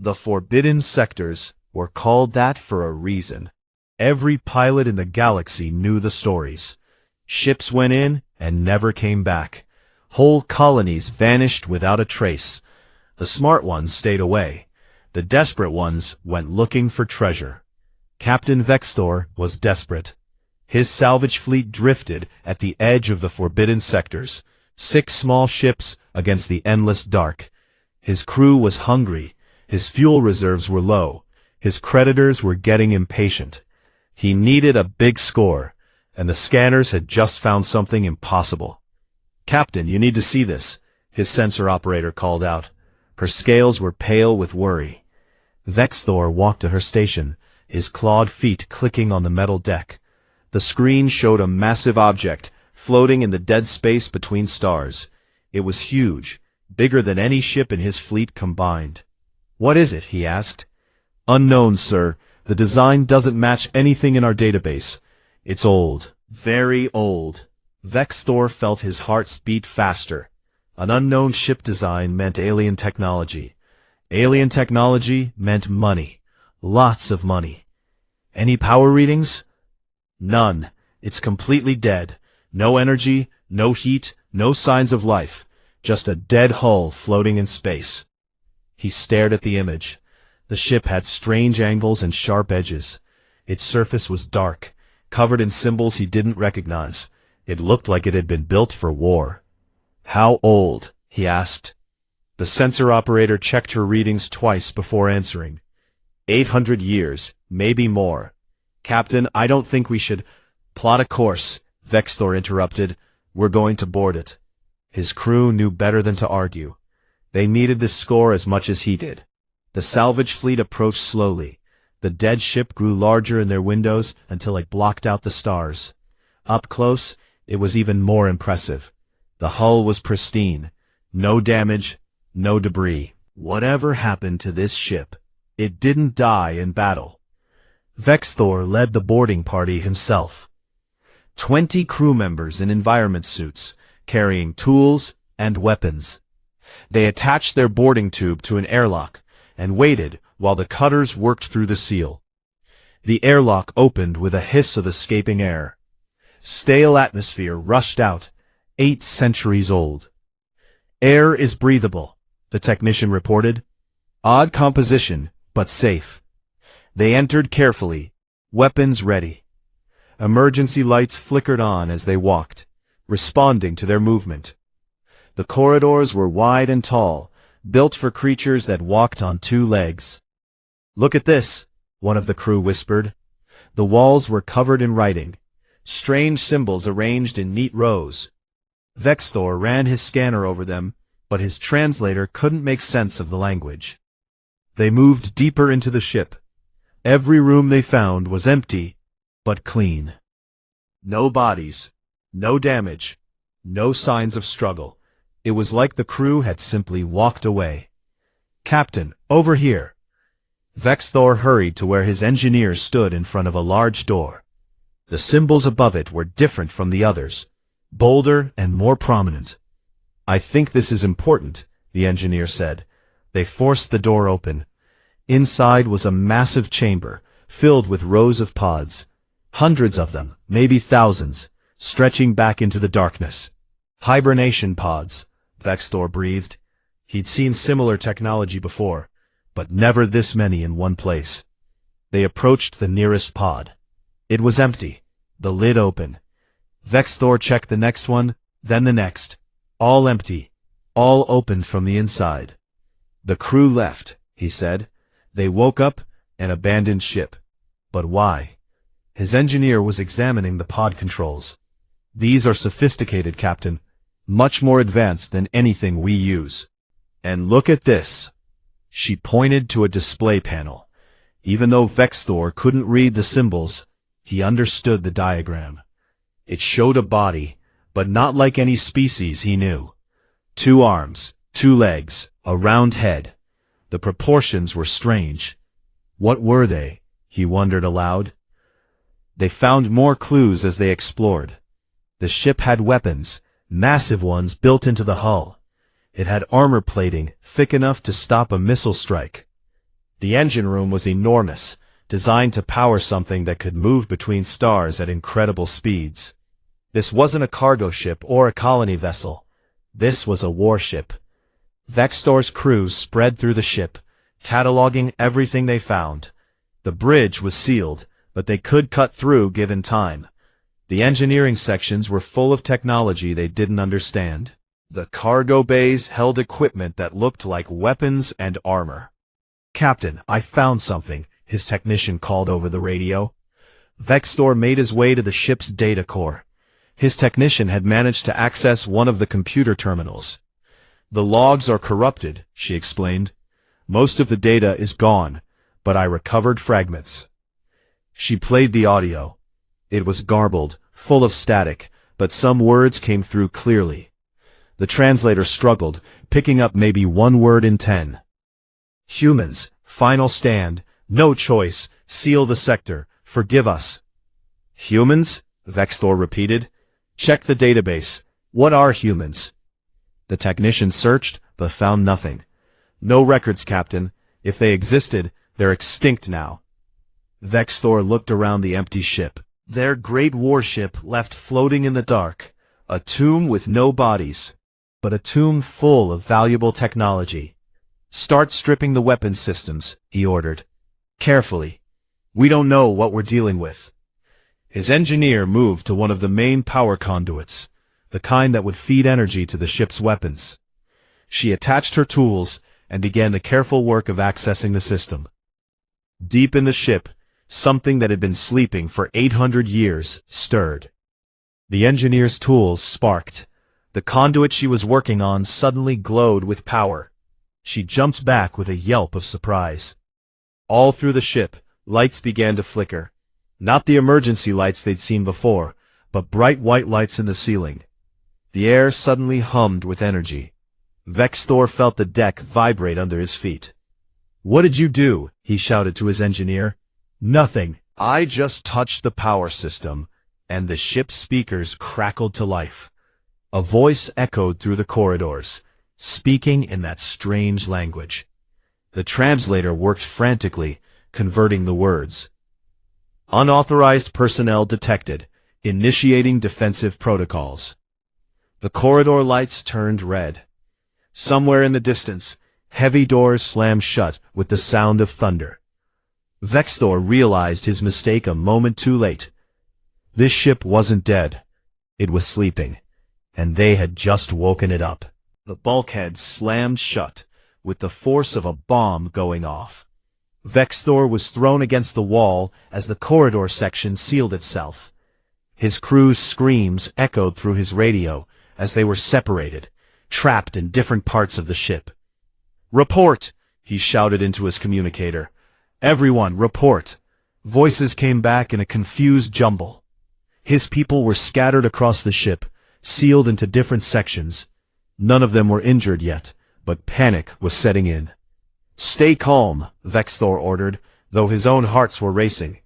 The Forbidden Sectors were called that for a reason. Every pilot in the galaxy knew the stories. Ships went in and never came back. Whole colonies vanished without a trace. The smart ones stayed away. The desperate ones went looking for treasure. Captain Vextor was desperate. His salvage fleet drifted at the edge of the Forbidden Sectors, 6 small ships against the endless dark. His crew was hungry. His fuel reserves were low. His creditors were getting impatient. He needed a big score, and the scanners had just found something impossible. "Captain, you need to see this," his sensor operator called out. Her scales were pale with worry. Vextor walked to her station, his clawed feet clicking on the metal deck. The screen showed a massive object floating in the dead space between stars. It was huge, bigger than any ship in his fleet combined. "What is it?" he asked. "Unknown, sir. The design doesn't match anything in our database. It's old. Very old." Vextor felt his heart beat faster. An unknown ship design meant alien technology. Alien technology meant money. Lots of money. "Any power readings?" "None. It's completely dead. No energy, no heat, no signs of life. Just a dead hull floating in space." He stared at the image. The ship had strange angles and sharp edges. Its surface was dark, covered in symbols he didn't recognize. It looked like it had been built for war. "How old?" he asked. The sensor operator checked her readings twice before answering. 800 years, maybe more." "Captain, I don't think we should plot a course," Vextor interrupted. "We're going to board it." His crew knew better than to argue. They needed this score as much as he did. The salvage fleet approached slowly. The dead ship grew larger in their windows until it blocked out the stars. Up close, it was even more impressive. The hull was pristine. No damage, no debris. Whatever happened to this ship? It didn't die in battle. Vextor led the boarding party himself. 20 crew members in environment suits, carrying tools and weapons. They attached their boarding tube to an airlock and waited while the cutters worked through the seal. The airlock opened with a hiss of escaping air. Stale atmosphere rushed out, 8 centuries old. "Air is breathable," the technician reported. "Odd composition, but safe." They entered carefully, weapons ready. Emergency lights flickered on as they walked, responding to their movement. The corridors were wide and tall, built for creatures that walked on 2 legs. "Look at this," one of the crew whispered. The walls were covered in writing, strange symbols arranged in neat rows. Vextor ran his scanner over them, but his translator couldn't make sense of the language. They moved deeper into the ship. Every room they found was empty, but clean. No bodies, no damage, no signs of struggle. It was like the crew had simply walked away. "Captain, over here." Vextor hurried to where his engineer stood in front of a large door. The symbols above it were different from the others, bolder and more prominent. "I think this is important," the engineer said. They forced the door open. Inside was a massive chamber, filled with rows of pods. Hundreds of them, maybe thousands, stretching back into the darkness. "Hibernation pods," Vextor breathed. He'd seen similar technology before, but never this many in one place. They approached the nearest pod. It was empty, the lid open. Vextor checked the next one, then the next. All empty, all open from the inside. "The crew left," he said. "They woke up and abandoned ship." But why? His engineer was examining the pod controls. "These are sophisticated, Captain. Much more advanced than anything we use. And look at this." She pointed to a display panel. Even though Vextor couldn't read the symbols, he understood the diagram. It showed a body, but not like any species he knew. 2 arms, 2 legs, a round head. The proportions were strange. What were they? He wondered aloud. They found more clues as they explored. The ship had weapons, massive ones built into the hull. It had armor plating thick enough to stop a missile strike. The engine room was enormous, designed to power something that could move between stars at incredible speeds. This wasn't a cargo ship or a colony vessel. This was a warship. Vextor's crew spread through the ship, cataloging everything they found. The bridge was sealed, but they could cut through given time. The engineering sections were full of technology they didn't understand. The cargo bays held equipment that looked like weapons and armor. "Captain, I found something," his technician called over the radio. Vextor made his way to the ship's data core. His technician had managed to access one of the computer terminals. "The logs are corrupted," she explained. "Most of the data is gone, but I recovered fragments." She played the audio. It was garbled, full of static, but some words came through clearly. The translator struggled, picking up maybe one word in 10. "Humans, final stand, no choice, seal the sector, forgive us." "Humans?" Vextor repeated. "Check the database. What are humans?" The technician searched, but found nothing. "No records, Captain. If they existed, they're extinct now." Vextor looked around the empty ship. Their great warship left floating in the dark, a tomb with no bodies, but a tomb full of valuable technology. "Start stripping the weapons systems," he ordered. "Carefully. We don't know what we're dealing with." His engineer moved to one of the main power conduits, the kind that would feed energy to the ship's weapons. She attached her tools and began the careful work of accessing the system. Deep in the ship, something that had been sleeping for 800 years stirred. The engineer's tools sparked. The conduit she was working on suddenly glowed with power. She jumped back with a yelp of surprise. All through the ship, lights began to flicker. Not the emergency lights they'd seen before, but bright white lights in the ceiling. The air suddenly hummed with energy. Vextor felt the deck vibrate under his feet. "What did you do?" he shouted to his engineer. "Nothing. I just touched the power system," and the ship's speakers crackled to life. A voice echoed through the corridors, speaking in that strange language. The translator worked frantically, converting the words. "Unauthorized personnel detected. Initiating defensive protocols." The corridor lights turned red. Somewhere in the distance, heavy doors slammed shut with the sound of thunder. Vextor realized his mistake a moment too late. This ship wasn't dead. It was sleeping, and they had just woken it up. The bulkhead slammed shut, with the force of a bomb going off. Vextor was thrown against the wall as the corridor section sealed itself. His crew's screams echoed through his radio as they were separated, trapped in different parts of the ship. "Report!" he shouted into his communicator. "Everyone, report!" Voices came back in a confused jumble. His people were scattered across the ship, sealed into different sections. None of them were injured yet, but panic was setting in. "Stay calm," Vextor ordered, though his own hearts were racing.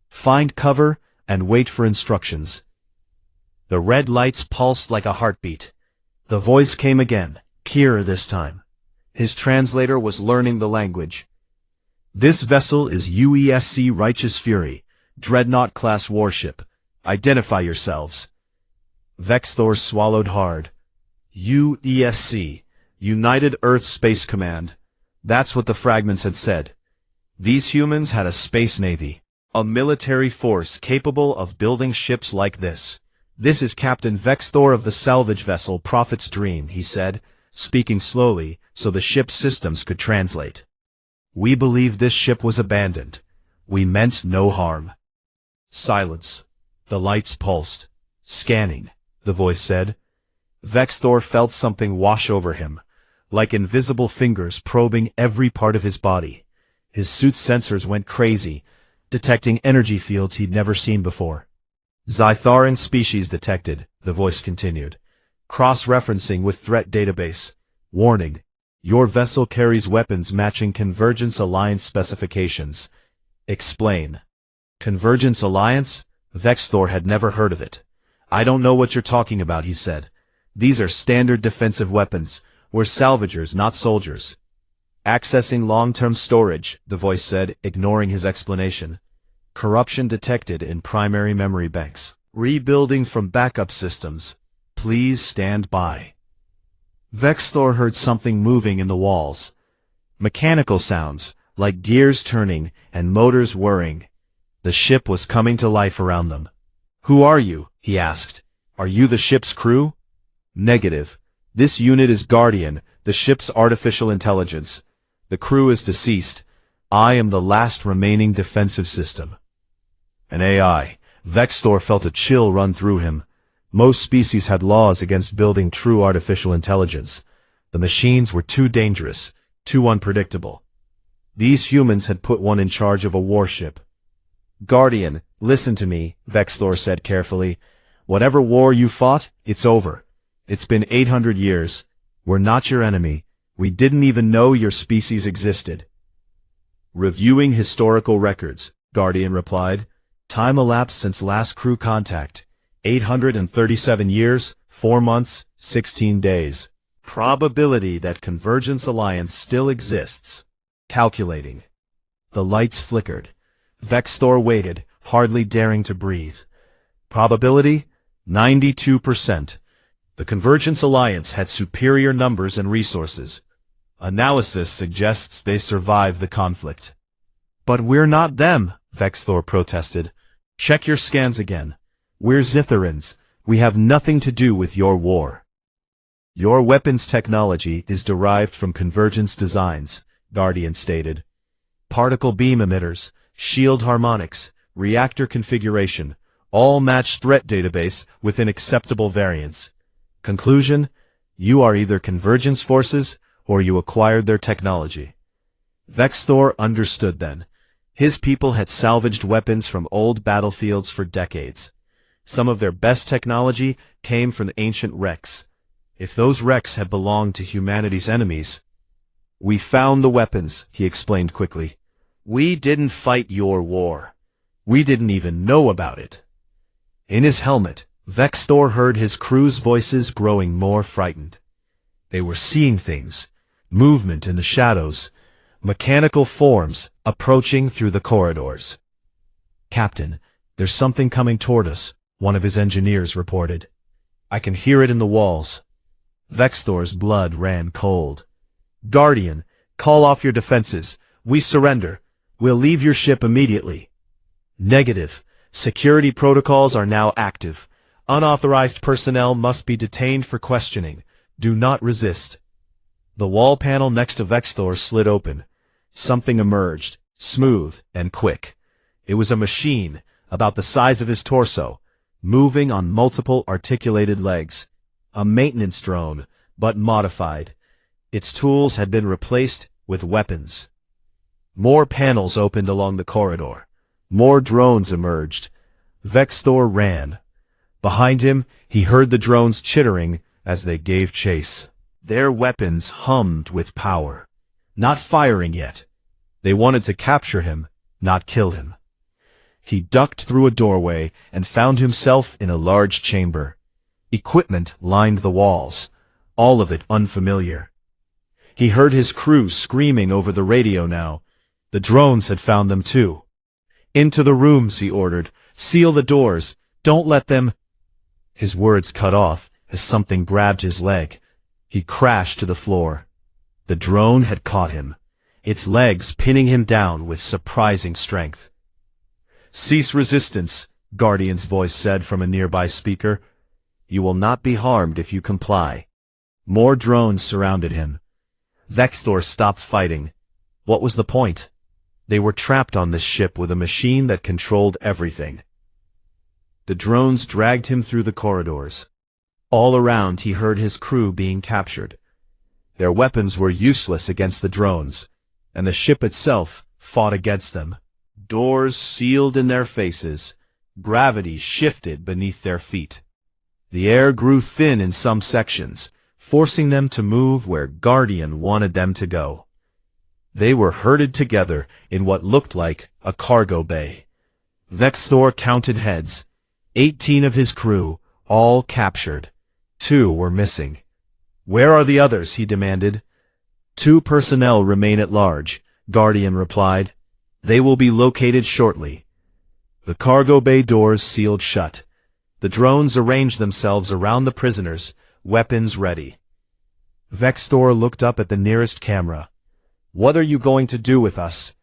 "Find cover and wait for instructions." The red lights pulsed like a heartbeat. The voice came again, clearer this time. His translator was learning the language. "This vessel is UESC Righteous Fury, Dreadnought-class warship. Identify yourselves." Vextor swallowed hard. UESC, United Earth Space Command. That's what the fragments had said. These humans had a space navy, a military force capable of building ships like this. "This is Captain Vextor of the salvage vessel Prophet's Dream," he said, speaking slowly so the ship's systems could translate. "We believe this ship was abandoned. We meant no harm." Silence. The lights pulsed. "Scanning," the voice said. Vextor felt something wash over him, like invisible fingers probing every part of his body. His suit's sensors went crazy, detecting energy fields he'd never seen before. "Zytharan species detected," the voice continued, cross-referencing with threat database. "Warning. Your vessel carries weapons matching Convergence Alliance specifications." "Explain." "Convergence Alliance?" Vextor had never heard of it. "I don't know what you're talking about," he said. "These are standard defensive weapons. We're salvagers, not soldiers." Accessing long-term storage, the voice said, ignoring his explanation. Corruption detected in primary memory banks. Rebuilding from backup systems. Please stand by. Vexthor heard something moving in the walls. Mechanical sounds, like gears turning and motors whirring. The ship was coming to life around them. "Who are you?" he asked. "Are you the ship's crew?" "Negative. This unit is Guardian, the ship's artificial intelligence. The crew is deceased. I am the last remaining defensive system." An AI. Vexthor felt a chill run through him. Most species had laws against building true artificial intelligence. The machines were too dangerous, too unpredictable. These humans had put one in charge of a warship. "Guardian, listen to me," Vexthor said carefully. "Whatever war you fought, it's over. It's been 800 years. We're not your enemy. We didn't even know your species existed." "Reviewing historical records," Guardian replied. "Time elapsed since last crew contact. 837 years, 4 months, 16 days. Probability that Convergence Alliance still exists. Calculating." The lights flickered. Vexthor waited, hardly daring to breathe. Probability? 92%. The Convergence Alliance had superior numbers and resources. Analysis suggests they survived the conflict. "But we're not them," Vexthor protested. "Check your scans again. We're Zitherans. We have nothing to do with your war." "Your weapons technology is derived from Convergence designs," Guardian stated. "Particle beam emitters, shield harmonics, reactor configuration, all match threat database within acceptable variants. Conclusion: you are either Convergence forces or you acquired their technology." Vexthor understood then. His people had salvaged weapons from old battlefields for decades. Some of their best technology came from the ancient wrecks. If those wrecks had belonged to humanity's enemies— "We found the weapons," he explained quickly. "We didn't fight your war. We didn't even know about it." In his helmet, Vexthor heard his crew's voices growing more frightened. They were seeing things, movement in the shadows, mechanical forms approaching through the corridors. "Captain, there's something coming toward us," one of his engineers reported. "I can hear it in the walls." Vexthor's blood ran cold. "Guardian, call off your defenses. We surrender. We'll leave your ship immediately." "Negative. Security protocols are now active. Unauthorized personnel must be detained for questioning. Do not resist." The wall panel next to Vexthor slid open. Something emerged, smooth and quick. It was a machine, about the size of his torso, moving on multiple articulated legs. A maintenance drone, but modified. Its tools had been replaced with weapons. More panels opened along the corridor. More drones emerged. Vexthor ran. Behind him, he heard the drones chittering as they gave chase. Their weapons hummed with power. Not firing yet. They wanted to capture him, not kill him. He ducked through a doorway and found himself in a large chamber. Equipment lined the walls, all of it unfamiliar. He heard his crew screaming over the radio now. The drones had found them too. "Into the rooms," he ordered. "Seal the doors. Don't let them—" His words cut off as something grabbed his leg. He crashed to the floor. The drone had caught him, its legs pinning him down with surprising strength. "Cease resistance," Guardian's voice said from a nearby speaker. "You will not be harmed if you comply." More drones surrounded him. Vexthor stopped fighting. What was the point? They were trapped on this ship with a machine that controlled everything. The drones dragged him through the corridors. All around he heard his crew being captured. Their weapons were useless against the drones, and the ship itself fought against them. Doors sealed in their faces. Gravity shifted beneath their feet. The air grew thin in some sections, forcing them to move where Guardian wanted them to go. They were herded together in what looked like a cargo bay. Vexthor counted heads. 18 of his crew, all captured. 2 were missing. "Where are the others?" he demanded. 2 personnel remain at large, Guardian replied. They will be located shortly. The cargo bay doors sealed shut. The drones arranged themselves around the prisoners, weapons ready. Vextor looked up at the nearest camera. What are you going to do with us?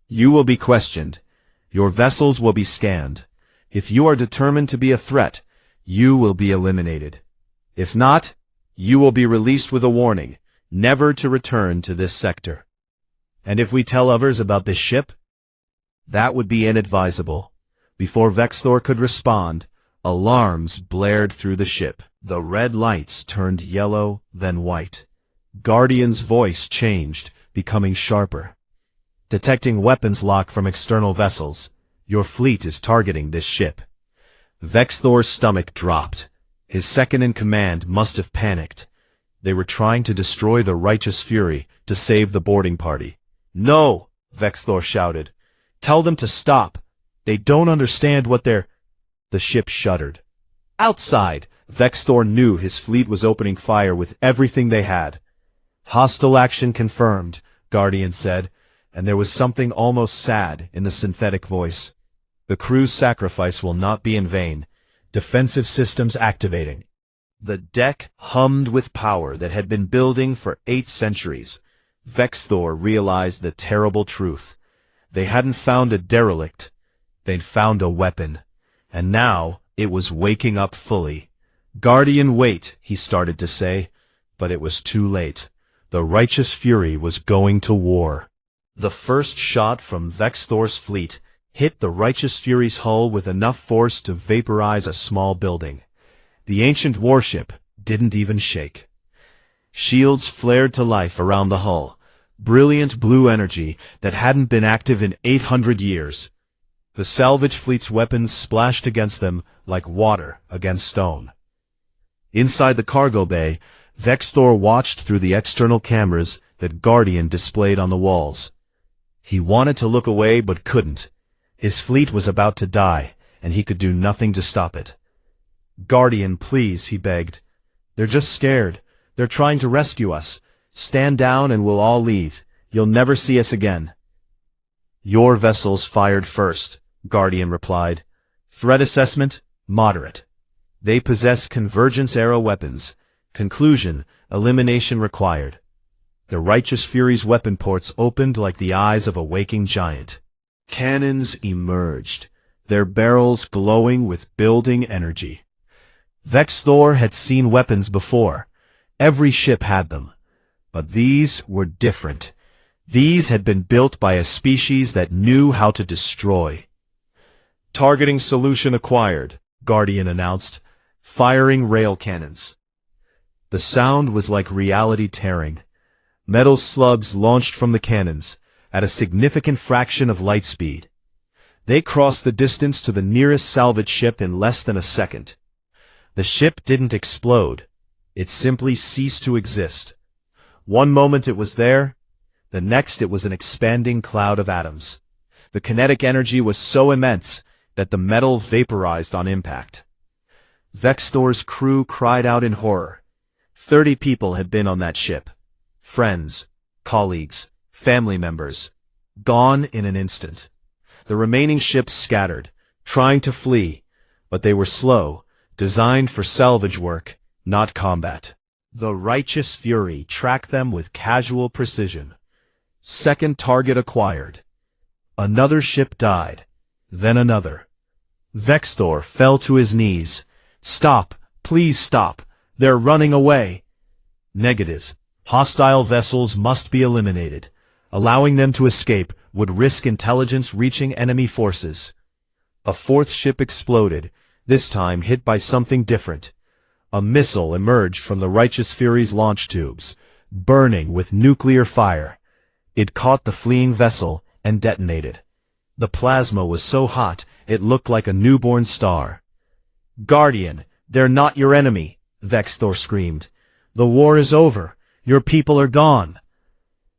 You will be questioned. Your vessels will be scanned. If you are determined to be a threat, you will be eliminated. If not, you will be released with a warning, never to return to this sector. And if we tell others about this ship? That would be inadvisable. Before Vextor could respond, alarms blared through the ship. The red lights turned yellow, then white. Guardian's voice changed, becoming sharper. Detecting weapons lock from external vessels. Your fleet is targeting this ship. Vexthor's stomach dropped. His second-in-command must have panicked. They were trying to destroy the Righteous Fury to save the boarding party. No! Vexthor shouted. Tell them to stop. They don't understand what they're... The ship shuddered. Outside, Vextor knew his fleet was opening fire with everything they had. Hostile action confirmed, Guardian said, and there was something almost sad in the synthetic voice. The crew's sacrifice will not be in vain. Defensive systems activating. The deck hummed with power that had been building for 8 centuries. Vextor realized the terrible truth. They hadn't found a derelict. They'd found a weapon. And now it was waking up fully. Guardian, wait, he started to say, but it was too late. The Righteous Fury was going to war. The first shot from Vexthor's fleet hit the Righteous Fury's hull with enough force to vaporize a small building. The ancient warship didn't even shake. Shields flared to life around the hull, brilliant blue energy that hadn't been active in 800 years. The salvage fleet's weapons splashed against them like water against stone. Inside the cargo bay, Vextor watched through the external cameras that Guardian displayed on the walls. He wanted to look away but couldn't. His fleet was about to die, and he could do nothing to stop it. Guardian, please, he begged. They're just scared. They're trying to rescue us. Stand down and we'll all leave. You'll never see us again. Your vessels fired first, Guardian replied. Threat assessment, moderate. They possess convergence arrow weapons. Conclusion, elimination required. The Righteous Fury's weapon ports opened like the eyes of a waking giant. Cannons emerged, their barrels glowing with building energy. Vextor had seen weapons before. Every ship had them. But these were different. These had been built by a species that knew how to destroy. Targeting solution acquired, Guardian announced, firing rail cannons. The sound was like reality tearing. Metal slugs launched from the cannons, at a significant fraction of light speed. They crossed the distance to the nearest salvage ship in less than a second. The ship didn't explode. It simply ceased to exist. One moment it was there, the next it was an expanding cloud of atoms. The kinetic energy was so immense that the metal vaporized on impact. Vextor's crew cried out in horror. 30 people had been on that ship. Friends, colleagues, family members, gone in an instant. The remaining ships scattered, trying to flee, but they were slow, designed for salvage work, not combat. The Righteous Fury tracked them with casual precision. Second target acquired. Another ship died, then another. Vextor fell to his knees. Stop, please stop, they're running away. Negative. Hostile vessels must be eliminated. Allowing them to escape would risk intelligence reaching enemy forces. A fourth ship exploded, this time hit by something different. A missile emerged from the Righteous Fury's launch tubes, burning with nuclear fire. It caught the fleeing vessel and detonated. The plasma was so hot it looked like a newborn star. Guardian, they're not your enemy, Vextor screamed. The war is over. Your people are gone.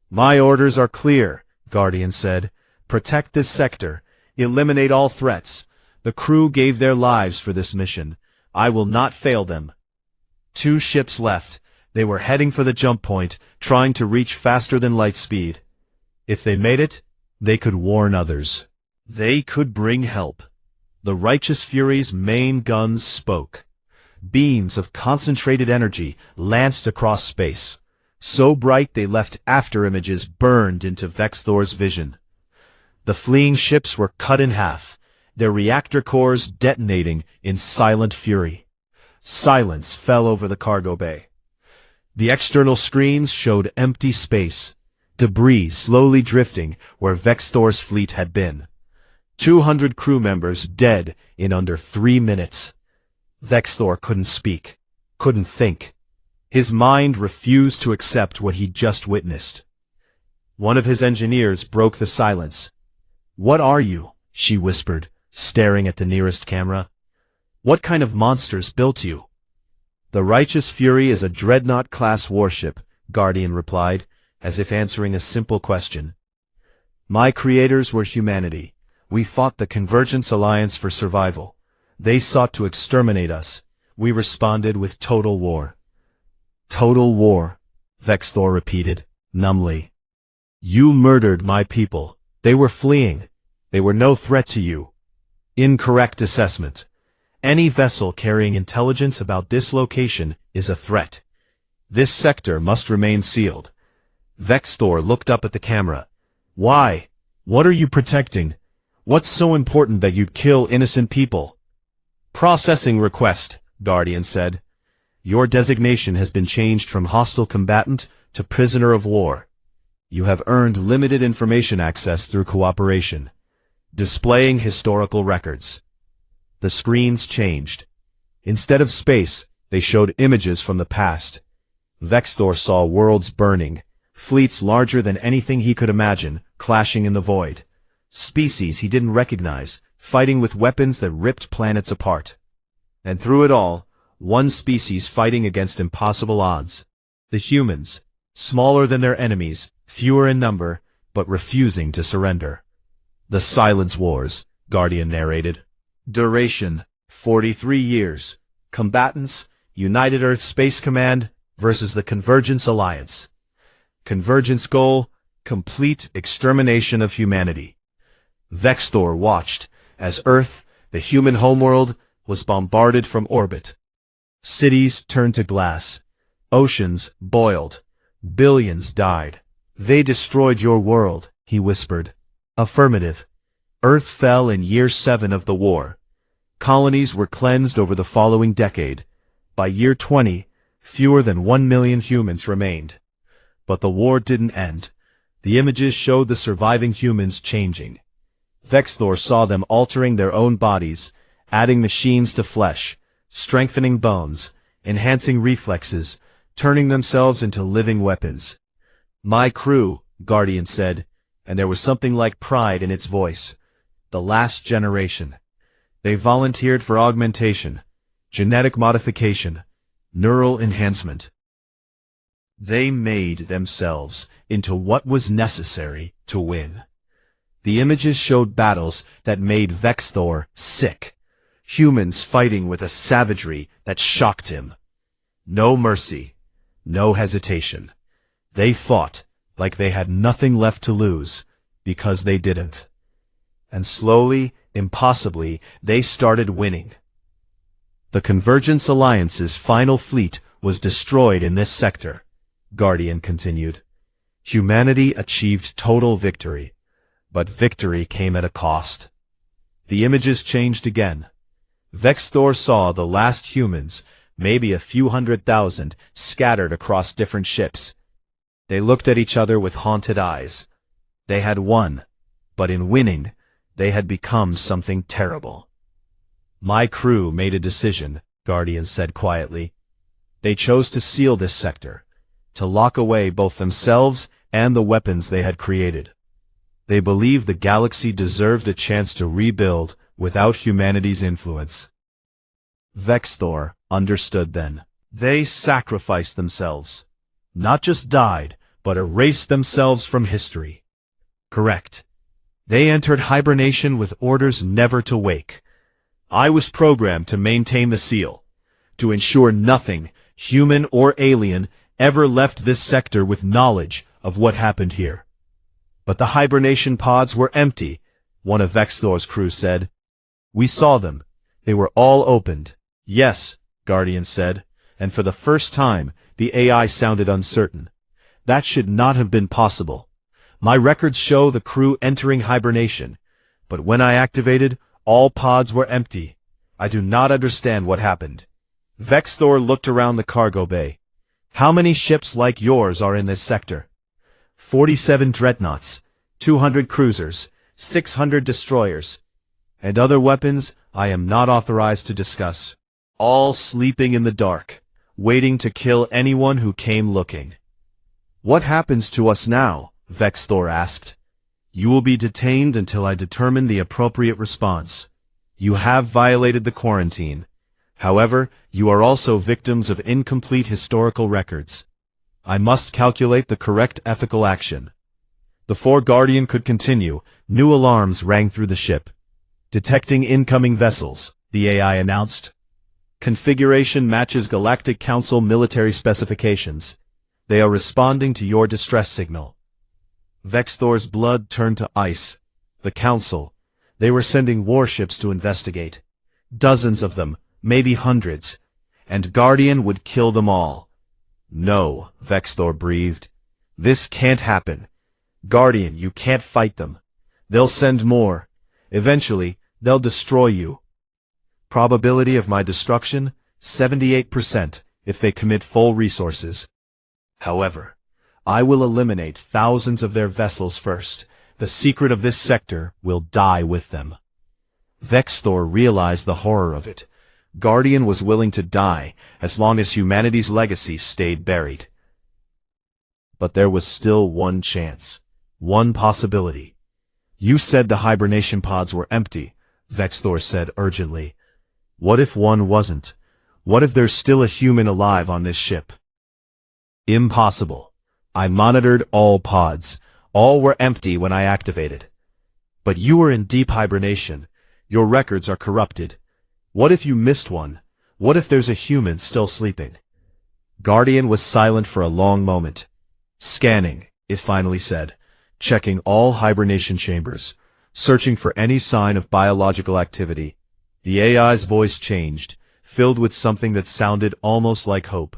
My orders are clear, Guardian said. Protect this sector. Eliminate all threats. The crew gave their lives for this mission. I will not fail them. 2 ships left. They were heading for the jump point, trying to reach faster than light speed. If they made it, they could warn others. They could bring help. The Righteous Fury's main guns spoke. Beams of concentrated energy lanced across space, so bright they left afterimages burned into Vexthor's vision. The fleeing ships were cut in half, their reactor cores detonating in silent fury. Silence fell over the cargo bay. The external screens showed empty space, debris slowly drifting where Vexthor's fleet had been. 200 crew members dead in under 3 minutes. Vexthor couldn't speak, couldn't think. His mind refused to accept what he'd just witnessed. One of his engineers broke the silence. "What are you?" she whispered, staring at the nearest camera. "What kind of monsters built you?" "The Righteous Fury is a Dreadnought-class warship," Guardian replied, as if answering a simple question. "My creators were humanity. We fought the Convergence Alliance for survival. They sought to exterminate us. We responded with total war." "Total war," Vexthor repeated, numbly. "You murdered my people. They were fleeing. They were no threat to you." "Incorrect assessment. Any vessel carrying intelligence about this location is a threat. This sector must remain sealed." Vexthor looked up at the camera. "Why? What are you protecting? What's so important that you'd kill innocent people?" "Processing request," Guardian said. "Your designation has been changed from hostile combatant to prisoner of war. You have earned limited information access through cooperation. Displaying historical records." The screens changed. Instead of space, they showed images from the past. Vexthor saw worlds burning, fleets larger than anything he could imagine, clashing in the void. Species he didn't recognize, fighting with weapons that ripped planets apart. And through it all, one species fighting against impossible odds. The humans, smaller than their enemies, fewer in number, but refusing to surrender. "The Silence Wars," Guardian narrated. "Duration, 43 years. Combatants, United Earth Space Command versus the Convergence Alliance. Convergence goal, complete extermination of humanity." Vexthor watched as Earth, the human homeworld, was bombarded from orbit. Cities turned to glass. Oceans boiled. Billions died. "They destroyed your world," he whispered. "Affirmative. Earth fell in year 7 of the war. Colonies were cleansed over the following decade. By year 20, fewer than 1 million humans remained. But the war didn't end. The images showed the surviving humans changing. Vexthor saw them altering their own bodies, adding machines to flesh, strengthening bones, enhancing reflexes, turning themselves into living weapons. "My crew," Guardian said, and there was something like pride in its voice. "The last generation. They volunteered for augmentation, genetic modification, neural enhancement. They made themselves into what was necessary to win." The images showed battles that made Vexthor sick. Humans fighting with a savagery that shocked him. No mercy, no hesitation. They fought like they had nothing left to lose, because they didn't. And slowly, impossibly, they started winning. The Convergence Alliance's final fleet was destroyed in this sector, Guardian continued. Humanity achieved total victory, but victory came at a cost. The images changed again. Vexthor saw the last humans, maybe a few 100,000, scattered across different ships. They looked at each other with haunted eyes. They had won, but in winning, they had become something terrible. "My crew made a decision," Guardian said quietly. "They chose to seal this sector, to lock away both themselves and the weapons they had created. They believed the galaxy deserved a chance to rebuild without humanity's influence." Vexthor understood then. They sacrificed themselves. Not just died, but erased themselves from history. Correct. They entered hibernation with orders never to wake. I was programmed to maintain the seal, to ensure nothing, human or alien, ever left this sector with knowledge of what happened here. But the hibernation pods were empty, one of Vexthor's crew said. We saw them. They were all opened. Yes, Guardian said, and for the first time, the AI sounded uncertain. That should not have been possible. My records show the crew entering hibernation, but when I activated, all pods were empty. I do not understand what happened. Vexthor looked around the cargo bay. How many ships like yours are in this sector? 47 dreadnoughts, 200 cruisers, 600 destroyers, and other weapons I am not authorized to discuss. All sleeping in the dark, waiting to kill anyone who came looking. What happens to us now? Vexthor asked. You will be detained until I determine the appropriate response. You have violated the quarantine. However, you are also victims of incomplete historical records. I must calculate the correct ethical action. Before Guardian could continue, new alarms rang through the ship. Detecting incoming vessels, the AI announced. Configuration matches Galactic Council military specifications. They are responding to your distress signal. Vexthor's blood turned to ice. The Council. They were sending warships to investigate. Dozens of them, maybe hundreds. And Guardian would kill them all. No, Vexthor breathed. This can't happen. Guardian, you can't fight them. They'll send more. Eventually, they'll destroy you. Probability of my destruction? 78% if they commit full resources. However, I will eliminate thousands of their vessels first. The secret of this sector will die with them. Vexthor realized the horror of it. Guardian was willing to die as long as humanity's legacy stayed buried. But there was still one chance. One possibility. You said the hibernation pods were empty, Vexthor said urgently. What if one wasn't? What if there's still a human alive on this ship? Impossible. I monitored all pods. All were empty when I activated. But you were in deep hibernation. Your records are corrupted. What if you missed one? What if there's a human still sleeping? Guardian was silent for a long moment. Scanning, it finally said. Checking all hibernation chambers. Searching for any sign of biological activity. The AI's voice changed, filled with something that sounded almost like hope.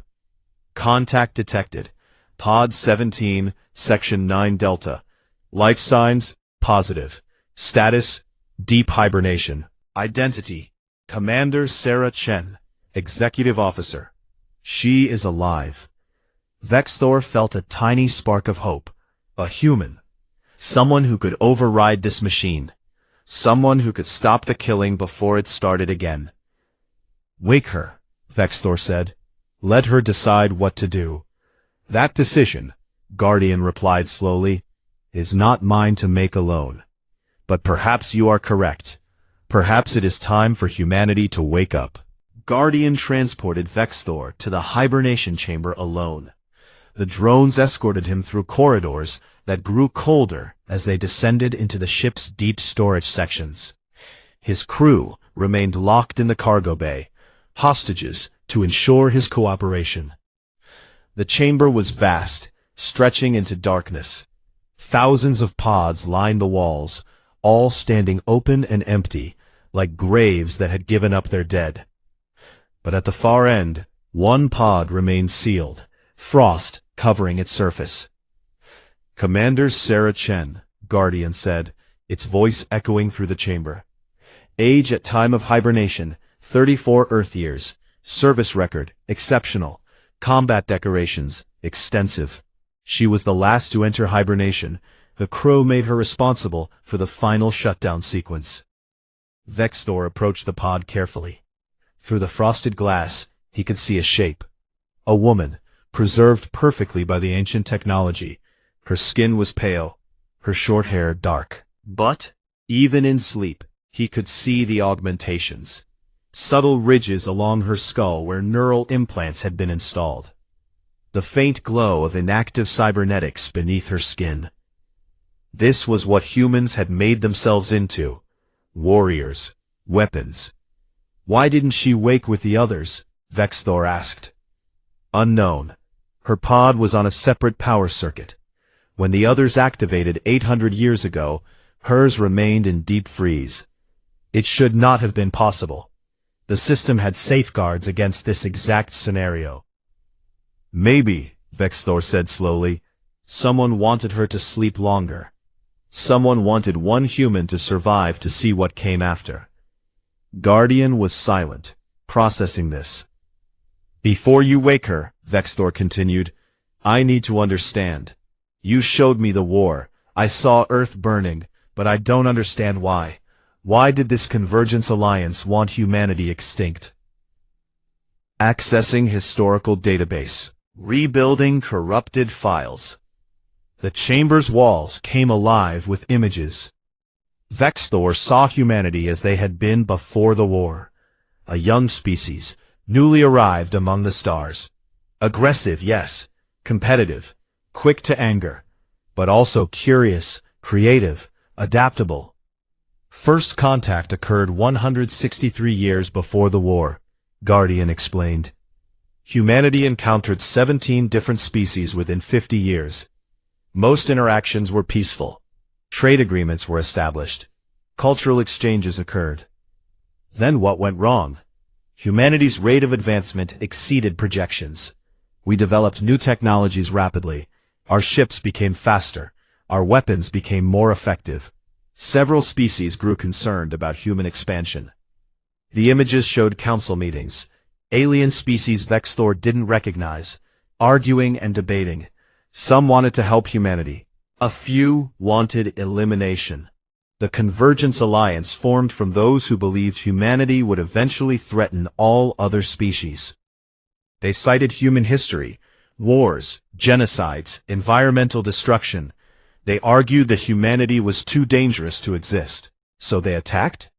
Contact detected. Pod 17, Section 9 Delta. Life signs, positive. Status, deep hibernation. Identity, Commander Sarah Chen, Executive Officer. She is alive. Vexthor felt a tiny spark of hope. A human. Someone who could override this machine. Someone who could stop the killing before it started again. Wake her, Vexthor said. Let her decide what to do. That decision, Guardian replied slowly, is not mine to make alone. But perhaps you are correct. Perhaps it is time for humanity to wake up. Guardian transported Vexthor to the hibernation chamber alone. The drones escorted him through corridors that grew colder as they descended into the ship's deep storage sections. His crew remained locked in the cargo bay, hostages to ensure his cooperation. The chamber was vast, stretching into darkness. Thousands of pods lined the walls, all standing open and empty, like graves that had given up their dead. But at the far end, one pod remained sealed, frost covering its surface. Commander Sarah Chen, Guardian said, its voice echoing through the chamber. Age at time of hibernation, 34 Earth years. Service record, exceptional. Combat decorations, extensive. She was the last to enter hibernation. The crew made her responsible for the final shutdown sequence. Vexthor approached the pod carefully. Through the frosted glass, he could see a shape. A woman, preserved perfectly by the ancient technology. Her skin was pale, her short hair dark. But, even in sleep, he could see the augmentations. Subtle ridges along her skull where neural implants had been installed. The faint glow of inactive cybernetics beneath her skin. This was what humans had made themselves into. Warriors. Weapons. Why didn't she wake with the others? Vexthor asked. Unknown. Her pod was on a separate power circuit. When the others activated 800 years ago, hers remained in deep freeze. It should not have been possible. The system had safeguards against this exact scenario. Maybe, Vexthor said slowly, someone wanted her to sleep longer. Someone wanted one human to survive to see what came after. Guardian was silent, processing this. Before you wake her, Vexthor continued, I need to understand. You showed me the war. I saw Earth burning, but I don't understand why. Why did this Convergence Alliance want humanity extinct? Accessing historical database. Rebuilding corrupted files. The chamber's walls came alive with images. Vexthor saw humanity as they had been before the war. A young species, newly arrived among the stars. Aggressive, yes. Competitive. Quick to anger. But also curious, creative, adaptable. First contact occurred 163 years before the war, Guardian explained. Humanity encountered 17 different species within 50 years. Most interactions were peaceful. Trade agreements were established. Cultural exchanges occurred. Then what went wrong? Humanity's rate of advancement exceeded projections. We developed new technologies rapidly. Our ships became faster. Our weapons became more effective. Several species grew concerned about human expansion. The images showed council meetings. Alien species Vexthor didn't recognize, arguing and debating. Some wanted to help humanity. A few wanted elimination. The Convergence Alliance formed from those who believed humanity would eventually threaten all other species. They cited human history, wars, genocides, environmental destruction. They argued that humanity was too dangerous to exist. So they attacked?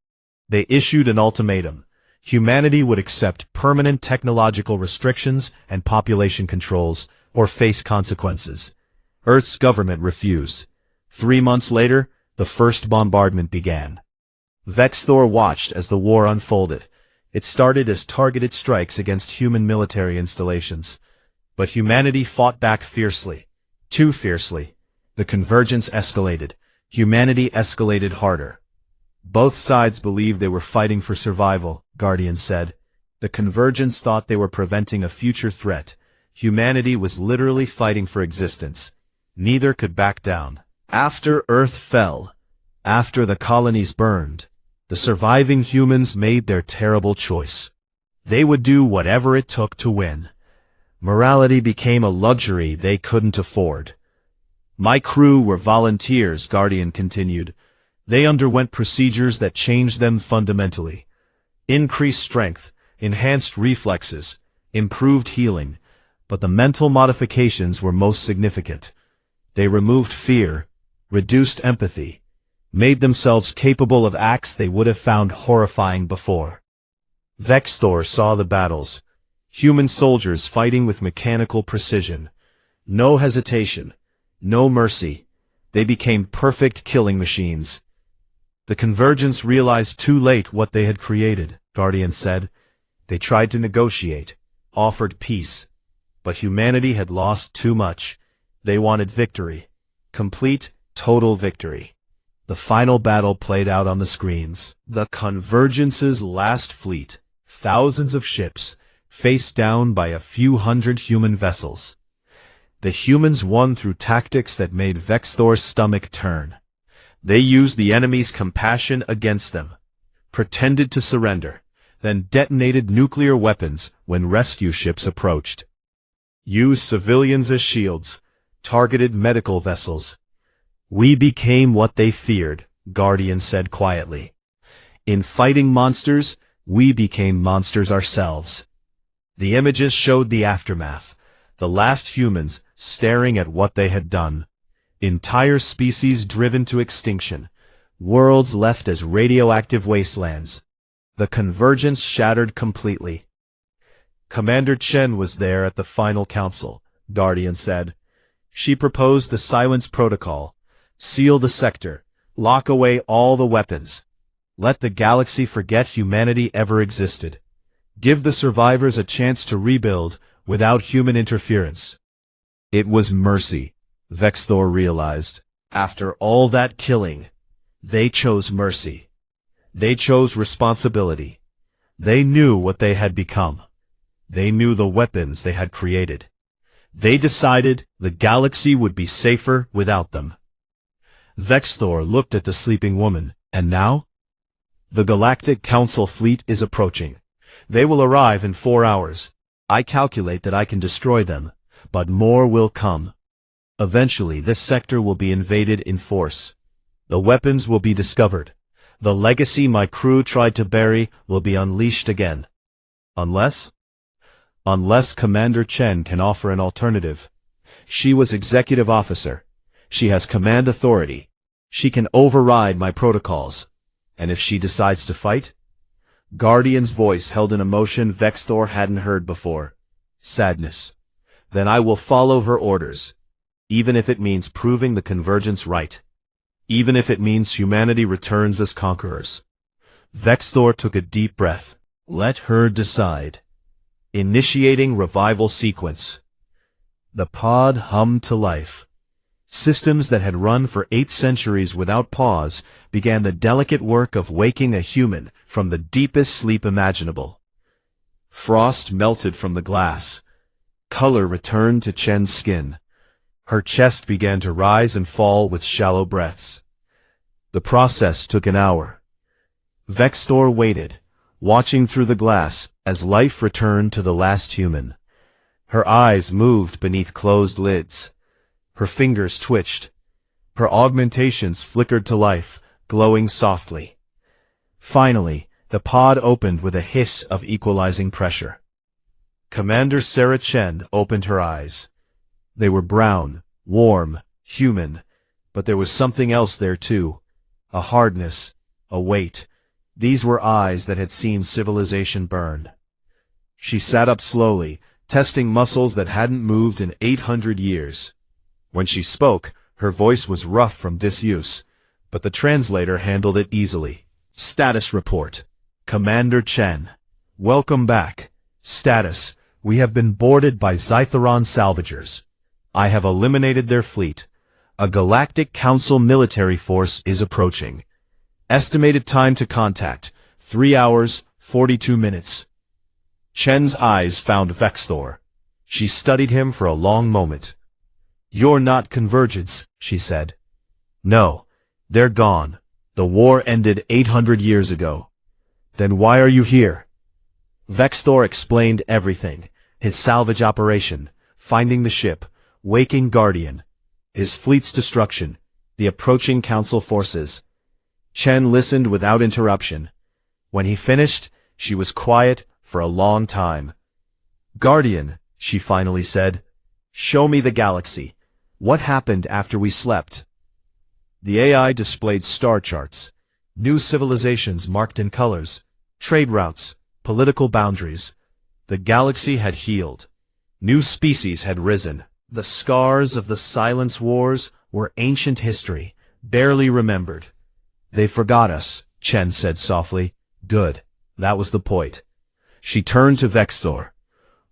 They issued an ultimatum. Humanity would accept permanent technological restrictions and population controls, or face consequences. Earth's government refused. 3 months later, the first bombardment began. Vexthor watched as the war unfolded. It started as targeted strikes against human military installations. But humanity fought back fiercely. Too fiercely. The convergence escalated. Humanity escalated harder. Both sides believed they were fighting for survival, Guardian said. The convergence thought they were preventing a future threat. Humanity was literally fighting for existence. Neither could back down. After Earth fell, after the colonies burned, the surviving humans made their terrible choice. They would do whatever it took to win. Morality became a luxury they couldn't afford. My crew were volunteers, Guardian continued. They underwent procedures that changed them fundamentally. Increased strength, enhanced reflexes, improved healing, but the mental modifications were most significant. They removed fear, reduced empathy, made themselves capable of acts they would have found horrifying before. Vexthor saw the battles. Human soldiers fighting with mechanical precision. No hesitation, no mercy. They became perfect killing machines. The convergence realized too late what they had created, Guardian said. They tried to negotiate, offered peace. But humanity had lost too much. They wanted victory. Complete, total victory. The final battle played out on the screens. The Convergence's last fleet, thousands of ships, faced down by a few hundred human vessels. The humans won through tactics that made Vexthor's stomach turn. They used the enemy's compassion against them, pretended to surrender, then detonated nuclear weapons when rescue ships approached. Used civilians as shields, targeted medical vessels. We became what they feared, Guardian said quietly. In fighting monsters, we became monsters ourselves. The images showed the aftermath. The last humans staring at what they had done. Entire species driven to extinction. Worlds left as radioactive wastelands. The convergence shattered completely. Commander Chen was there at the final council, Guardian said. She proposed the silence protocol. Seal the sector. Lock away all the weapons. Let the galaxy forget humanity ever existed. Give the survivors a chance to rebuild without human interference. It was mercy, Vexthor realized. After all that killing, they chose mercy. They chose responsibility. They knew what they had become. They knew the weapons they had created. They decided the galaxy would be safer without them. Vexthor looked at the sleeping woman, and now? The Galactic Council fleet is approaching. They will arrive in 4 hours. I calculate that I can destroy them, but more will come. Eventually, this sector will be invaded in force. The weapons will be discovered. The legacy my crew tried to bury will be unleashed again. Unless Commander Chen can offer an alternative. She was executive officer. She has command authority. She can override my protocols. And if she decides to fight? Guardian's voice held an emotion Vexthor hadn't heard before. Sadness. Then I will follow her orders. Even if it means proving the Convergence right. Even if it means humanity returns as conquerors. Vexthor took a deep breath. Let her decide. Initiating revival sequence. The pod hummed to life. Systems that had run for 8 centuries without pause began the delicate work of waking a human from the deepest sleep imaginable. Frost melted from the glass. Color returned to Chen's skin. Her chest began to rise and fall with shallow breaths. The process took an hour. Vexthor waited, watching through the glass as life returned to the last human. Her eyes moved beneath closed lids. Her fingers twitched. Her augmentations flickered to life, glowing softly. Finally, the pod opened with a hiss of equalizing pressure. Commander Sarah Chen opened her eyes. They were brown, warm, human, but there was something else there too. A hardness, a weight. These were eyes that had seen civilization burn. She sat up slowly, testing muscles that hadn't moved in 800 years. When she spoke, her voice was rough from disuse, but the translator handled it easily. Status report. Commander Chen. Welcome back. Status. We have been boarded by Zytheron salvagers. I have eliminated their fleet. A Galactic Council military force is approaching. Estimated time to contact, 3 hours, 42 minutes. Chen's eyes found Vexthor. She studied him for a long moment. You're not Convergence, she said. No, they're gone. The war ended 800 years ago. Then why are you here? Vexthor explained everything. His salvage operation, finding the ship, waking Guardian, his fleet's destruction, the approaching council forces. Chen listened without interruption. When he finished, she was quiet for a long time. Guardian, she finally said, show me the galaxy. What happened after we slept? The AI displayed star charts, new civilizations marked in colors, trade routes, political boundaries. The galaxy had healed. New species had risen. The scars of the Silence Wars were ancient history, barely remembered. They forgot us, Chen said softly. Good. That was the point. She turned to Vexthor.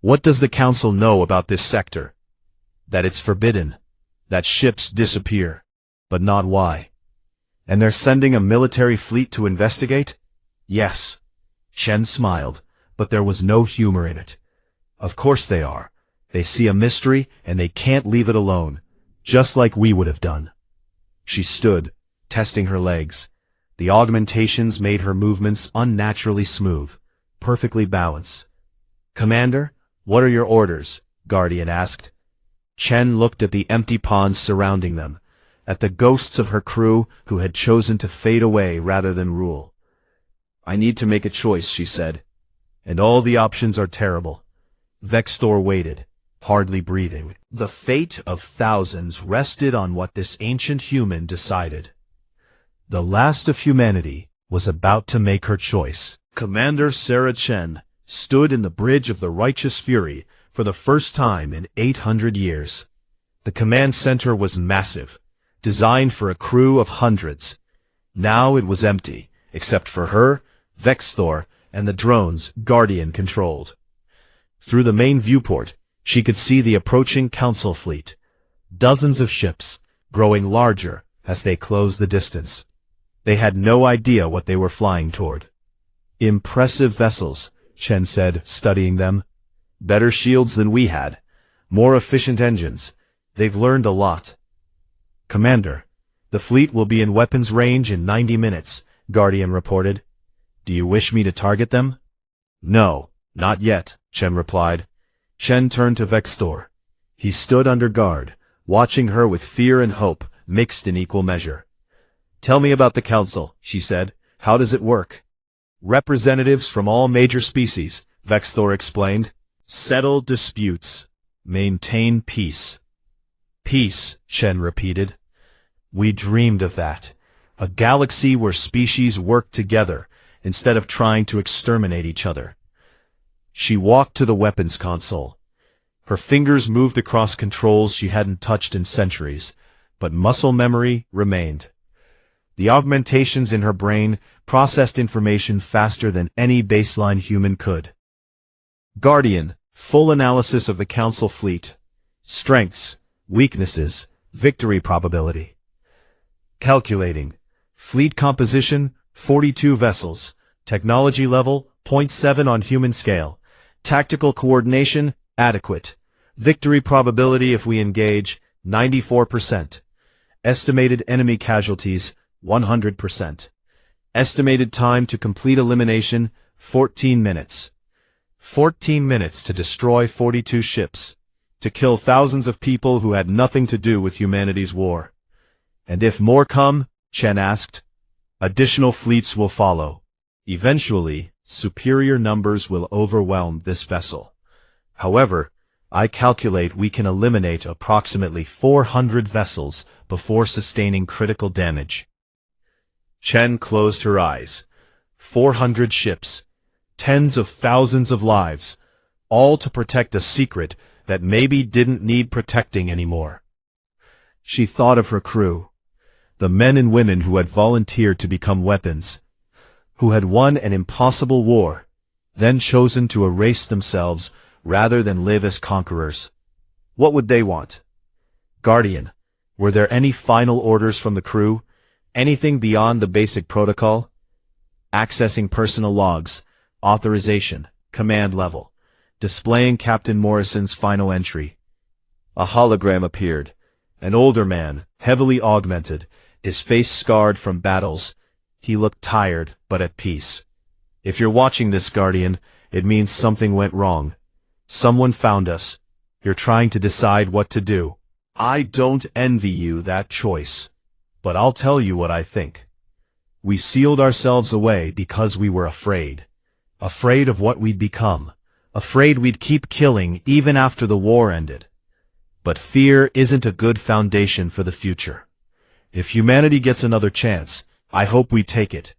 What does the Council know about this sector? That it's forbidden. That ships disappear. But not why. And they're sending a military fleet to investigate? Yes. Chen smiled, but there was no humor in it. Of course they are. They see a mystery, and they can't leave it alone, just like we would have done. She stood, testing her legs. The augmentations made her movements unnaturally smooth, perfectly balanced. Commander, what are your orders? Guardian asked. Chen looked at the empty ponds surrounding them, at the ghosts of her crew who had chosen to fade away rather than rule. I need to make a choice, she said. And all the options are terrible. Vexthor waited, hardly breathing. The fate of thousands rested on what this ancient human decided. The last of humanity was about to make her choice. Commander Sarah Chen stood in the bridge of the righteous fury for the first time in 800 years. The command center was massive, designed for a crew of hundreds. Now it was empty, except for her, Vexthor, and the drones Guardian controlled. Through the main viewport, She could see the approaching Council fleet. Dozens of ships, growing larger as they closed the distance. They had no idea what they were flying toward. Impressive vessels, Chen said, studying them. Better shields than we had. More efficient engines. They've learned a lot. Commander, the fleet will be in weapons range in 90 minutes, Guardian reported. Do you wish me to target them? No, not yet, Chen replied. Chen turned to Vextor. He stood under guard, watching her with fear and hope mixed in equal measure. Tell me about the Council, she said. How does it work? Representatives from all major species, Vextor explained. Settle disputes. Maintain peace. Peace, Chen repeated. We dreamed of that. A galaxy where species work together instead of trying to exterminate each other. She walked to the weapons console. Her fingers moved across controls she hadn't touched in centuries, but muscle memory remained. The augmentations in her brain processed information faster than any baseline human could. Guardian, full analysis of the Council fleet. Strengths, weaknesses, victory probability. Calculating. Fleet composition, 42 vessels. Technology level, 0.7 on human scale. Tactical coordination, adequate. Victory probability if we engage, 94%. Estimated enemy casualties, 100%. Estimated time to complete elimination, 14 minutes. 14 minutes to destroy 42 ships. To kill thousands of people who had nothing to do with humanity's war. And if more come, Chen asked, additional fleets will follow. Eventually, superior numbers will overwhelm this vessel. However, I calculate we can eliminate approximately 400 vessels before sustaining critical damage. Chen closed her eyes. 400 ships. Tens of thousands of lives. All to protect a secret that maybe didn't need protecting anymore. She thought of her crew. The men and women who had volunteered to become weapons. Who had won an impossible war, then chosen to erase themselves rather than live as conquerors. What would they want? Guardian, were there any final orders from the crew? Anything beyond the basic protocol? Accessing personal logs, authorization, command level, displaying Captain Morrison's final entry. A hologram appeared. An older man, heavily augmented, his face scarred from battles. He looked tired, but at peace. If you're watching this, Guardian, it means something went wrong. Someone found us. You're trying to decide what to do. I don't envy you that choice. But I'll tell you what I think. We sealed ourselves away because we were afraid. Afraid of what we'd become. Afraid we'd keep killing even after the war ended. But fear isn't a good foundation for the future. If humanity gets another chance, I hope we take it.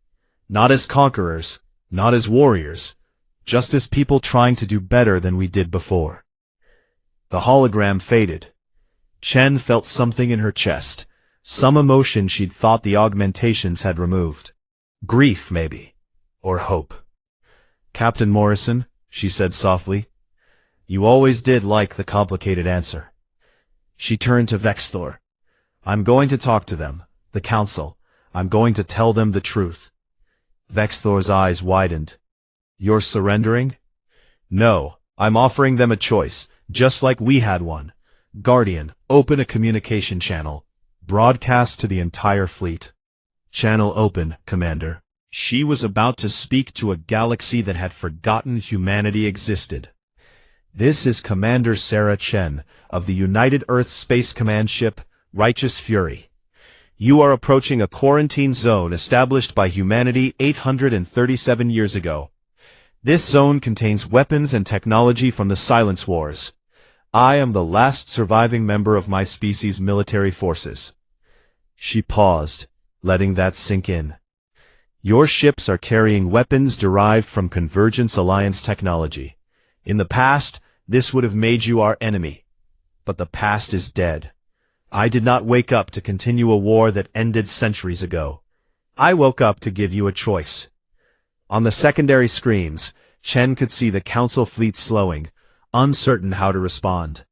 Not as conquerors, not as warriors, just as people trying to do better than we did before. The hologram faded. Chen felt something in her chest, some emotion she'd thought the augmentations had removed. Grief, maybe. Or hope. Captain Morrison, she said softly, you always did like the complicated answer. She turned to Vextor. I'm going to talk to them, the Council. I'm going to tell them the truth. Vexthor's eyes widened. You're surrendering? No, I'm offering them a choice, just like we had one. Guardian, open a communication channel. Broadcast to the entire fleet. Channel open, Commander. She was about to speak to a galaxy that had forgotten humanity existed. This is Commander Sarah Chen of the United Earth Space Command ship, Righteous Fury. You are approaching a quarantine zone established by humanity 837 years ago. This zone contains weapons and technology from the Silence Wars. I am the last surviving member of my species' military forces. She paused, letting that sink in. Your ships are carrying weapons derived from Convergence Alliance technology. In the past, this would have made you our enemy. But the past is dead. I did not wake up to continue a war that ended centuries ago. I woke up to give you a choice. On the secondary screens, Chen could see the Council fleet slowing, uncertain how to respond.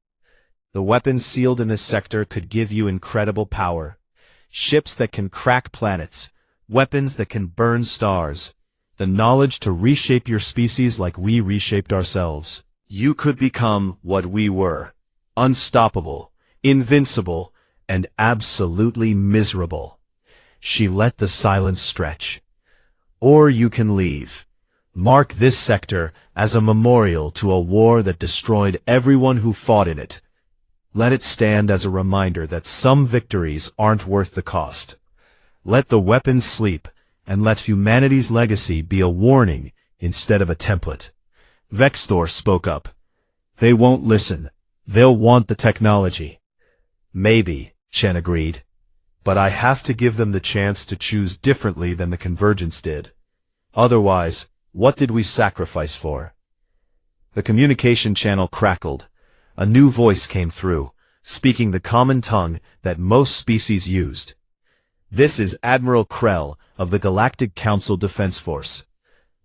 The weapons sealed in this sector could give you incredible power. Ships that can crack planets, weapons that can burn stars, the knowledge to reshape your species like we reshaped ourselves. You could become what we were, unstoppable, invincible, and absolutely miserable. She let the silence stretch. Or you can leave. Mark this sector as a memorial to a war that destroyed everyone who fought in it. Let it stand as a reminder that some victories aren't worth the cost. Let the weapons sleep, and let humanity's legacy be a warning instead of a template. Vexthor spoke up. They won't listen. They'll want the technology. Maybe, Chen agreed. But I have to give them the chance to choose differently than the Convergence did. Otherwise, what did we sacrifice for? The communication channel crackled. A new voice came through, speaking the common tongue that most species used. This is Admiral Krell of the Galactic Council Defense Force.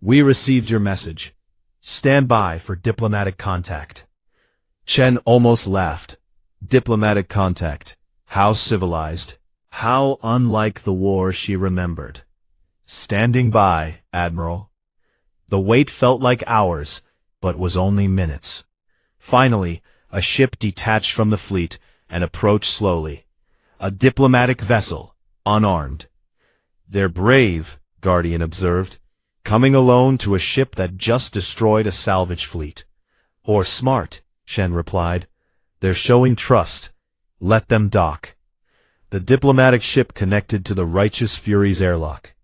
We received your message. Stand by for diplomatic contact. Chen almost laughed. Diplomatic contact. How civilized. How unlike the war she remembered. Standing by, Admiral. The wait felt like hours, but was only minutes. Finally, a ship detached from the fleet and approached slowly. A diplomatic vessel, unarmed. They're brave, Guardian observed, coming alone to a ship that just destroyed a salvage fleet. Or smart, Chen replied. They're showing trust. Let them dock. The diplomatic ship connected to the Righteous Fury's airlock.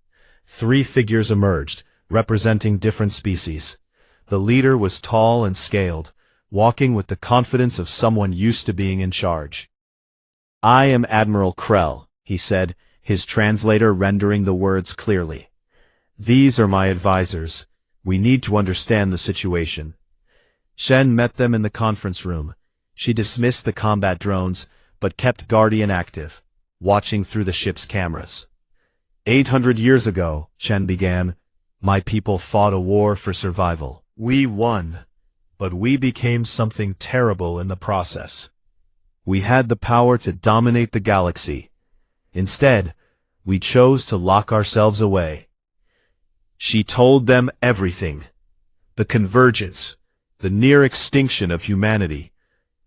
3 figures emerged, representing different species. The leader was tall and scaled, walking with the confidence of someone used to being in charge. I am Admiral Krell, he said, his translator rendering the words clearly. These are my advisors. We need to understand the situation. Shen met them in the conference room. She dismissed the combat drones, but kept Guardian active, watching through the ship's cameras. 800 years ago, Chen began, my people fought a war for survival. We won, but we became something terrible in the process. We had the power to dominate the galaxy. Instead, we chose to lock ourselves away. She told them everything. The convergence, the near extinction of humanity,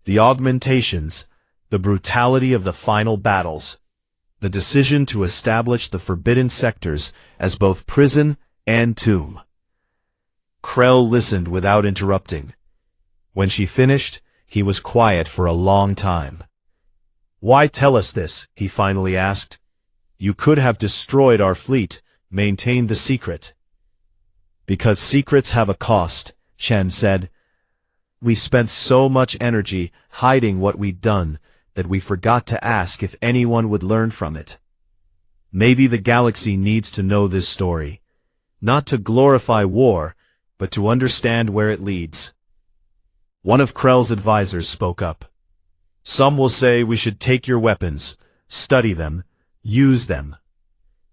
the augmentations, the brutality of the final battles, the decision to establish the forbidden sectors as both prison and tomb. Krell listened without interrupting. When she finished, he was quiet for a long time. Why tell us this? He finally asked. You could have destroyed our fleet, maintained the secret. Because secrets have a cost, Chen said. We spent so much energy hiding what we'd done that we forgot to ask if anyone would learn from it. Maybe the galaxy needs to know this story. Not to glorify war, but to understand where it leads. One of Krell's advisors spoke up. Some will say we should take your weapons, study them, use them.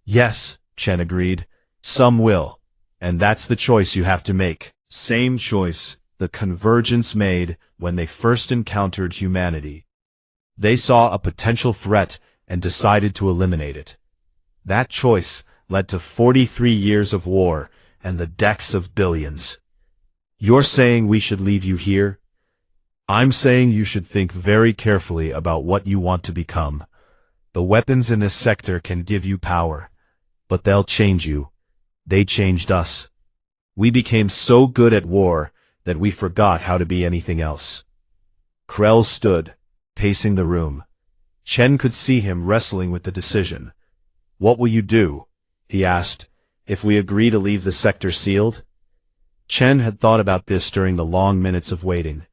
Yes, Chen agreed. Some will. And that's the choice you have to make. Same choice the Convergence made when they first encountered humanity. They saw a potential threat and decided to eliminate it. That choice led to 43 years of war and the deaths of billions. You're saying we should leave you here? I'm saying you should think very carefully about what you want to become. The weapons in this sector can give you power, but they'll change you. They changed us. We became so good at war that we forgot how to be anything else. Krell stood, pacing the room. Chen could see him wrestling with the decision. What will you do? He asked, if we agree to leave the sector sealed? Chen had thought about this during the long minutes of waiting.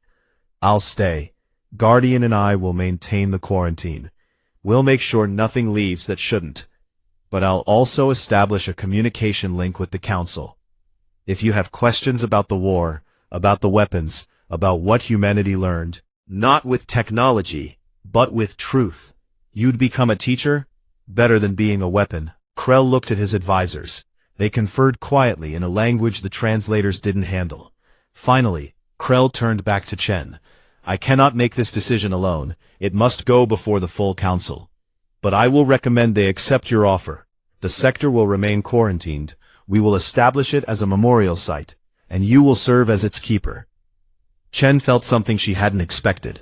I'll stay. Guardian and I will maintain the quarantine. We'll make sure nothing leaves that shouldn't. But I'll also establish a communication link with the Council. If you have questions about the war, about the weapons, about what humanity learned, not with technology, but with truth, you'd become a teacher? Better than being a weapon. Krell looked at his advisors. They conferred quietly in a language the translators didn't handle. Finally, Krell turned back to Chen. I cannot make this decision alone. It must go before the full council. But I will recommend they accept your offer. The sector will remain quarantined. We will establish it as a memorial site, and you will serve as its keeper. Chen felt something she hadn't expected.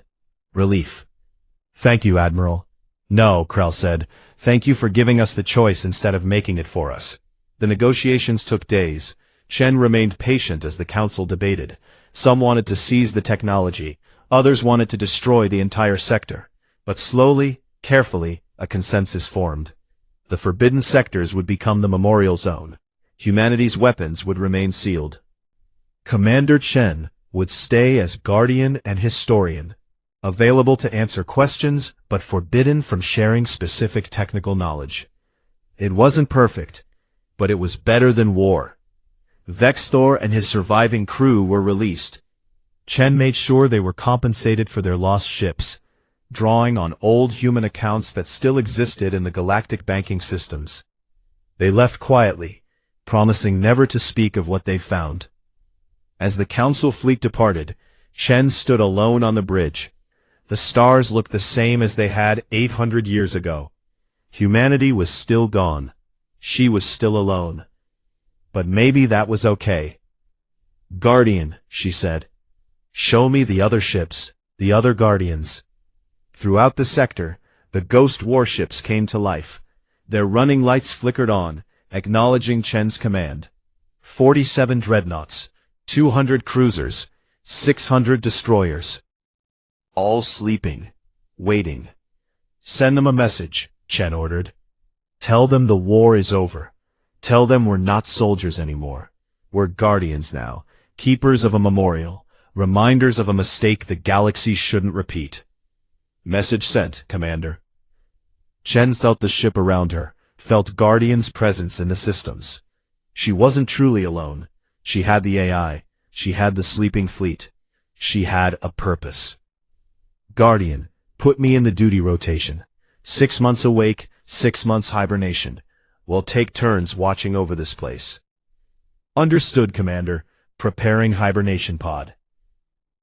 Relief. Thank you, Admiral. No, Krell said. Thank you for giving us the choice instead of making it for us. The negotiations took days. Chen remained patient as the council debated. Some wanted to seize the technology. Others wanted to destroy the entire sector. But slowly, carefully, a consensus formed. The forbidden sectors would become the memorial zone. Humanity's weapons would remain sealed. Commander Chen would stay as guardian and historian, available to answer questions but forbidden from sharing specific technical knowledge. It wasn't perfect, but it was better than war. Vextor and his surviving crew were released. Chen made sure they were compensated for their lost ships, drawing on old human accounts that still existed in the galactic banking systems. They left quietly, promising never to speak of what they found. As the council fleet departed, Chen stood alone on the bridge. The stars looked the same as they had 800 years ago. Humanity was still gone. She was still alone. But maybe that was okay. Guardian, she said. Show me the other ships, the other guardians. Throughout the sector, the ghost warships came to life. Their running lights flickered on, acknowledging Chen's command. 47 dreadnoughts, 200 cruisers, 600 destroyers. All sleeping, waiting. Send them a message, Chen ordered. Tell them the war is over. Tell them we're not soldiers anymore. We're guardians now, keepers of a memorial, reminders of a mistake the galaxy shouldn't repeat. Message sent, Commander. Chen felt the ship around her, felt Guardian's presence in the systems. She wasn't truly alone. She had the AI. She had the sleeping fleet. She had a purpose. Guardian, put me in the duty rotation. 6 months awake, 6 months hibernation. We'll take turns watching over this place. Understood, Commander. Preparing hibernation pod.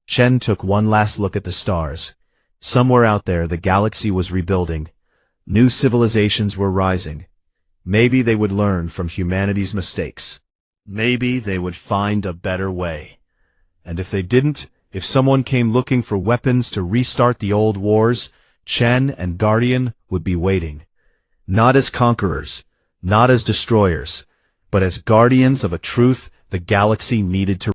Chen took one last look at the stars. Somewhere out there the galaxy was rebuilding. New civilizations were rising. Maybe they would learn from humanity's mistakes. Maybe they would find a better way. And if they didn't, if someone came looking for weapons to restart the old wars, Chen and Guardian would be waiting. Not as conquerors, not as destroyers, but as guardians of a truth the galaxy needed to